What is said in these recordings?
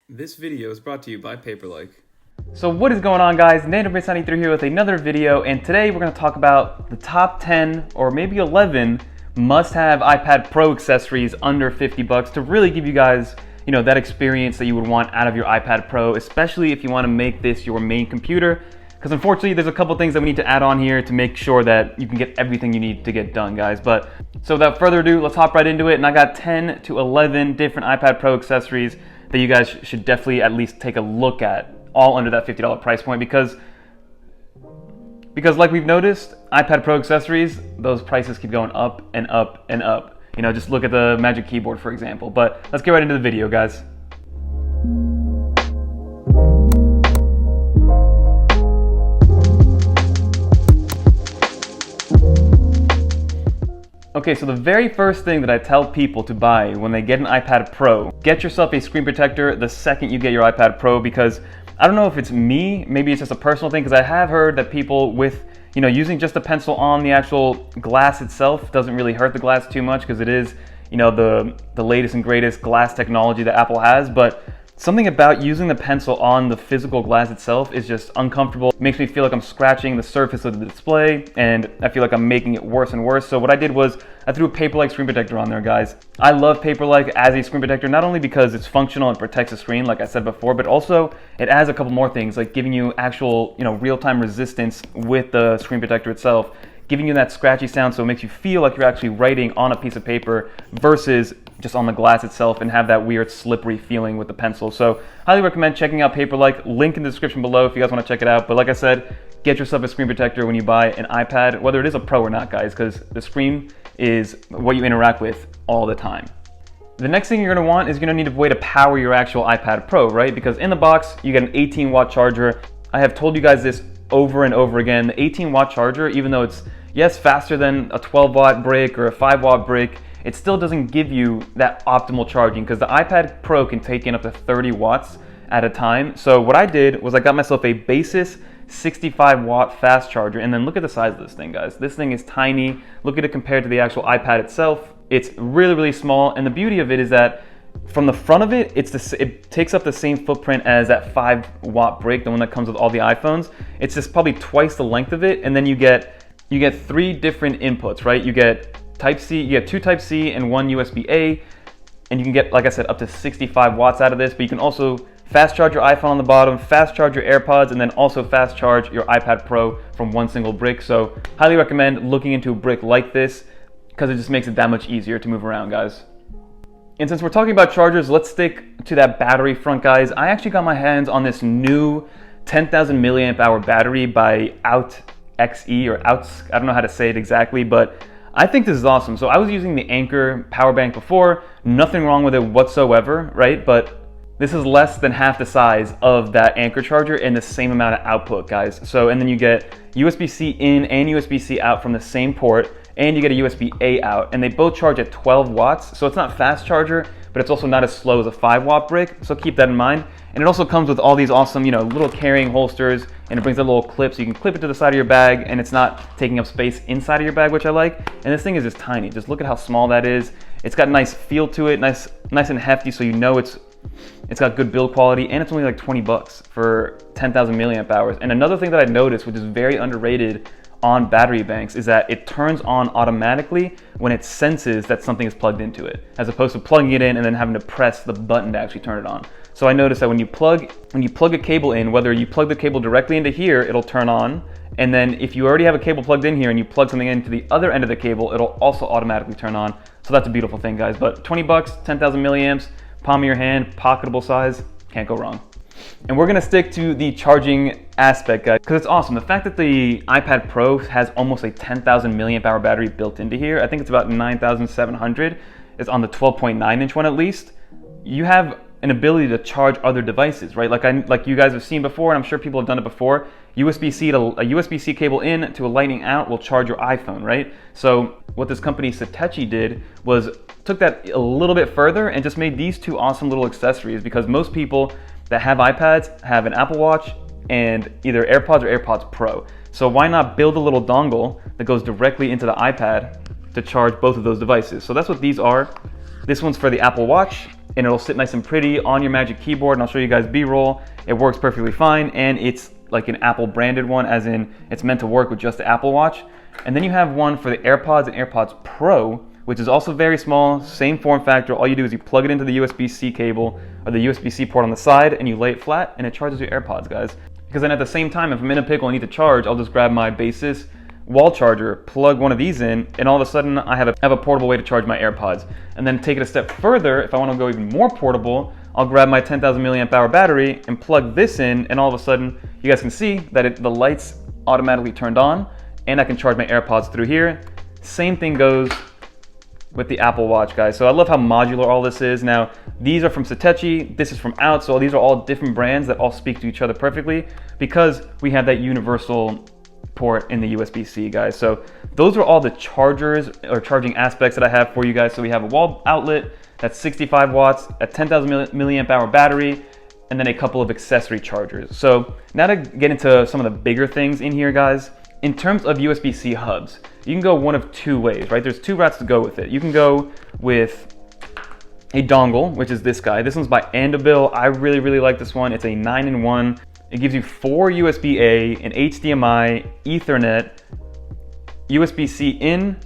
This video is brought to you by Paperlike. So what is going on, guys? NandoBrace93 here with another video, and today we're going to talk about the top 10 or maybe 11 must-have iPad Pro accessories under 50 bucks to really give you guys, that experience that you would want out of your iPad Pro, especially if you want to make this your main computer. Because unfortunately, there's a couple things that we need to add on here to make sure that you can get everything you need to get done, guys. So without further ado, let's hop right into it. And I got 10 to 11 different iPad Pro accessories that you guys should definitely at least take a look at, all under that $50 price point, because like we've noticed, iPad Pro accessories, those prices keep going up and up and up. Just look at the Magic Keyboard, for example. But let's get right into the video, guys. Okay, so the very first thing that I tell people to buy when they get an iPad Pro, get yourself a screen protector the second you get your iPad Pro, because I don't know if it's me, maybe it's just a personal thing, because I have heard that people with, using just a pencil on the actual glass itself doesn't really hurt the glass too much, because it is, the latest and greatest glass technology that Apple has, but something about using the pencil on the physical glass itself is just uncomfortable. It makes me feel like I'm scratching the surface of the display, and I feel like I'm making it worse and worse. So what I did was I threw a Paperlike screen protector on there, guys. I love Paperlike as a screen protector, not only because it's functional and protects the screen, like I said before, but also it adds a couple more things, like giving you actual, real-time resistance with the screen protector itself, giving you that scratchy sound so it makes you feel like you're actually writing on a piece of paper versus just on the glass itself, and have that weird slippery feeling with the pencil. So highly recommend checking out Paperlike. Link in the description below if you guys want to check it out. But like I said, get yourself a screen protector when you buy an iPad, whether it is a Pro or not, guys, because the screen is what you interact with all the time. The next thing you're going to want is you're going to need a way to power your actual iPad Pro, right? Because in the box, you get an 18-watt charger. I have told you guys this over and over again. The 18-watt charger, even though it's, yes, faster than a 12-watt brick or a 5-watt brick, it still doesn't give you that optimal charging, because the iPad Pro can take in up to 30 watts at a time. So what I did was I got myself a Basis 65-watt fast charger, and then look at the size of this thing, guys. This thing is tiny. Look at it compared to the actual iPad itself. It's really, really small, and the beauty of it is that from the front of it, it takes up the same footprint as that 5-watt brick, the one that comes with all the iPhones. It's just probably twice the length of it, and then you get 3 different inputs, right? You get Type-C, you get 2 Type-C and 1 USB-A, and you can get, like I said, up to 65 watts out of this, but you can also fast charge your iPhone on the bottom, fast charge your AirPods, and then also fast charge your iPad Pro from one single brick. So highly recommend looking into a brick like this, because it just makes it that much easier to move around, guys. And since we're talking about chargers, let's stick to that battery front, guys. I actually got my hands on this new 10,000 milliamp hour battery by OutXE, or Outs, I don't know how to say it exactly, but I think this is awesome. So I was using the Anker power bank before, nothing wrong with it whatsoever, right? But this is less than half the size of that Anker charger and the same amount of output, guys. So, and then you get USB-C in and USB-C out from the same port, and you get a USB-A out, and they both charge at 12 watts. So it's not fast charger, but it's also not as slow as a 5-watt brick. So keep that in mind. And it also comes with all these awesome, little carrying holsters, and it brings a little clip so you can clip it to the side of your bag, and it's not taking up space inside of your bag, which I like. And this thing is just tiny. Just look at how small that is. It's got a nice feel to it, nice and hefty, so it's got good build quality, and it's only like 20 bucks for 10,000 milliamp hours. And another thing that I noticed, which is very underrated on battery banks, is that it turns on automatically when it senses that something is plugged into it, as opposed to plugging it in and then having to press the button to actually turn it on. So I noticed that when you plug a cable in, whether you plug the cable directly into here, it'll turn on. And then if you already have a cable plugged in here and you plug something into the other end of the cable, it'll also automatically turn on. So that's a beautiful thing, guys. But 20 bucks, 10,000 milliamps, palm of your hand, pocketable size, can't go wrong. And we're gonna stick to the charging aspect, guys, because it's awesome. The fact that the iPad Pro has almost a 10,000 milliamp hour battery built into here, I think it's about 9,700, is on the 12.9 inch one at least. You have an ability to charge other devices, right? Like you guys have seen before, and I'm sure people have done it before. A USB-C cable in to a lightning out will charge your iPhone, right? So what this company Satechi did was took that a little bit further and just made these 2 awesome little accessories, because most people that have iPads have an Apple Watch and either AirPods or AirPods Pro. So why not build a little dongle that goes directly into the iPad to charge both of those devices? So that's what these are. This one's for the Apple Watch, and it'll sit nice and pretty on your Magic Keyboard, and I'll show you guys B-roll. It works perfectly fine, and it's like an Apple branded one, as in it's meant to work with just the Apple Watch. And then you have one for the AirPods and AirPods Pro, which is also very small, same form factor. All you do is you plug it into the USB-C cable or the USB-C port on the side, and you lay it flat, and it charges your AirPods, guys. Because then at the same time, if I'm in a pickle and need to charge, I'll just grab my Basis wall charger, plug one of these in, and all of a sudden I have a portable way to charge my AirPods. And then take it a step further, if I want to go even more portable, I'll grab my 10,000 milliamp hour battery and plug this in, and all of a sudden you guys can see that the lights automatically turned on, and I can charge my AirPods through here. Same thing goes with the Apple Watch, guys. So I love how modular all this is. Now, these are from Satechi, this is from Out, so these are all different brands that all speak to each other perfectly because we have that universal port in the USB-C, guys. So those are all the chargers or charging aspects that I have for you guys. So we have a wall outlet that's 65 watts, a 10,000 milliamp hour battery, and then a couple of accessory chargers. So now to get into some of the bigger things in here, guys. In terms of USB-C hubs, you can go one of two ways, right? There's two routes to go with it. You can go with a dongle, which is this guy. This one's by Andabil. I really, really like this one. It's a 9-in-1. It gives you 4 USB-A, an HDMI, Ethernet, USB-C in,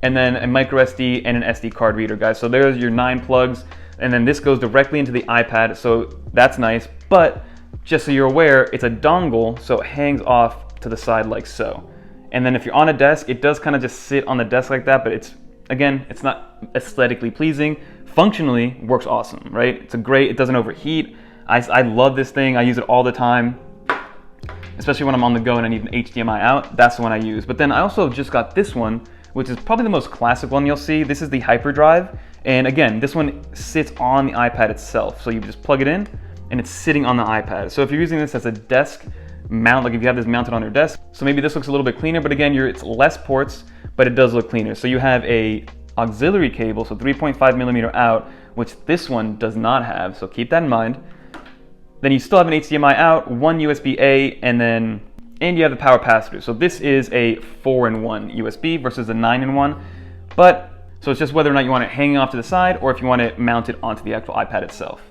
and then a micro SD and an SD card reader, guys. So there's your 9 plugs, and then this goes directly into the iPad, so that's nice. But just so you're aware, it's a dongle, so it hangs off to the side like so. And then if you're on a desk, it does kind of just sit on the desk like that, but it's not aesthetically pleasing. Functionally, works awesome, right? It doesn't overheat. I love this thing. I use it all the time, especially when I'm on the go and I need an HDMI out. That's the one I use. But then I also just got this one, which is probably the most classic one you'll see. This is the Hyperdrive. And again, this one sits on the iPad itself. So you just plug it in and it's sitting on the iPad. So if you're using this as a desk mount, like if you have this mounted on your desk, so maybe this looks a little bit cleaner, but again, it's less ports, but it does look cleaner. So you have a auxiliary cable, so 3.5 millimeter out, which this one does not have, so keep that in mind. Then you still have an HDMI out, one USB-A, and you have the power pass-through. So this is a 4-in-1 USB versus a 9-in-1, so it's just whether or not you want it hanging off to the side or if you want it mounted onto the actual iPad itself.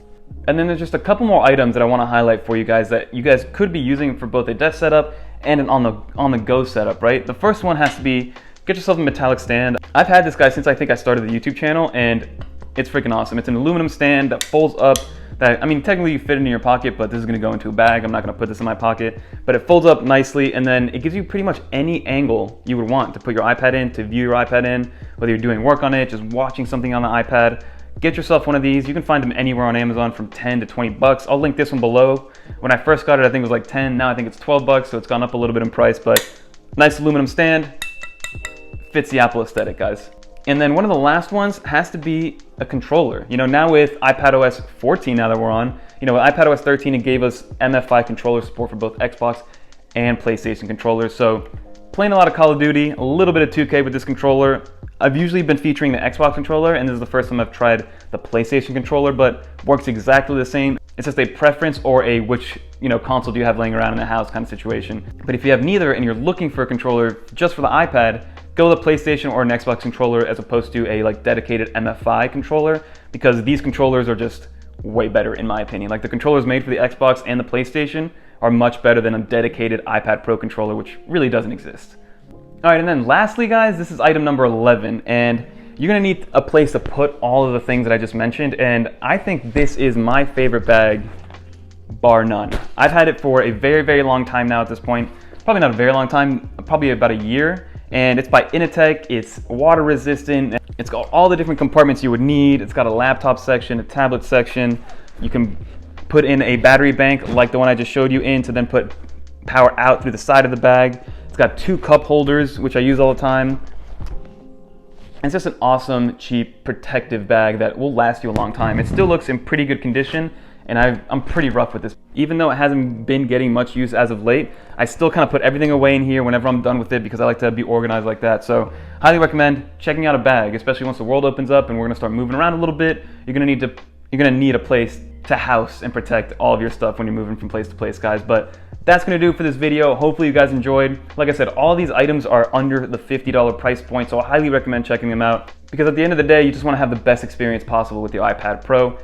And then there's just a couple more items that I want to highlight for you guys that you guys could be using for both a desk setup and an on-the-go setup, right? The first one has to be, get yourself a metallic stand. I've had this guy since I think I started the YouTube channel, and it's freaking awesome. It's an aluminum stand that folds up, technically you fit it in your pocket, but this is gonna go into a bag. I'm not gonna put this in my pocket, but it folds up nicely, and then it gives you pretty much any angle you would want to put your iPad in, to view your iPad in, whether you're doing work on it, just watching something on the iPad. Get yourself one of these. You can find them anywhere on Amazon from 10 to 20 bucks. I'll link this one below. When I first got it, I think it was like 10. Now I think it's 12 bucks, so it's gone up a little bit in price, but nice aluminum stand. Fits the Apple aesthetic, guys. And then one of the last ones has to be a controller. You know, now with iPadOS 14, now that we're on, with iPadOS 13, it gave us MFI controller support for both Xbox and PlayStation controllers. So playing a lot of Call of Duty, a little bit of 2K with this controller. I've usually been featuring the Xbox controller, and this is the first time I've tried the PlayStation controller, but works exactly the same. It's just a preference or a which console do you have laying around in the house kind of situation. But if you have neither and you're looking for a controller just for the iPad, go with a PlayStation or an Xbox controller as opposed to a dedicated MFI controller, because these controllers are just way better in my opinion. Like the controllers made for the Xbox and the PlayStation are much better than a dedicated iPad Pro controller, which really doesn't exist. All right, and then lastly, guys, this is item number 11, and you're gonna need a place to put all of the things that I just mentioned, and I think this is my favorite bag, bar none. I've had it for a very, very long time now at this point. Probably not a very long time, probably about a year, and it's by Initech. It's water resistant. It's got all the different compartments you would need. It's got a laptop section, a tablet section. You can put in a battery bank like the one I just showed you in to then put power out through the side of the bag. It's got 2 cup holders, which I use all the time. It's just an awesome, cheap, protective bag that will last you a long time. It still looks in pretty good condition, and I'm pretty rough with this. Even though it hasn't been getting much use as of late, I still kind of put everything away in here whenever I'm done with it because I like to be organized like that. So highly recommend checking out a bag, especially once the world opens up and we're gonna start moving around a little bit. You're gonna need a place to house and protect all of your stuff when you're moving from place to place, guys. But that's gonna do it for this video. Hopefully you guys enjoyed. Like I said, all these items are under the $50 price point, so I highly recommend checking them out, because at the end of the day, you just wanna have the best experience possible with your iPad Pro,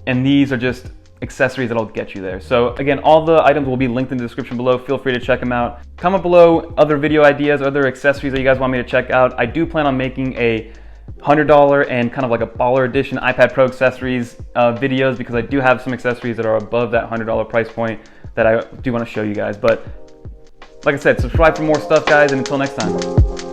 and these are just accessories that'll get you there. So again, all the items will be linked in the description below. Feel free to check them out. Comment below other video ideas, other accessories that you guys want me to check out. I do plan on making a $100 and kind of like a baller edition iPad Pro accessories videos, because I do have some accessories that are above that $100 price point that I do want to show you guys. But like I said, subscribe for more stuff, guys, and until next time.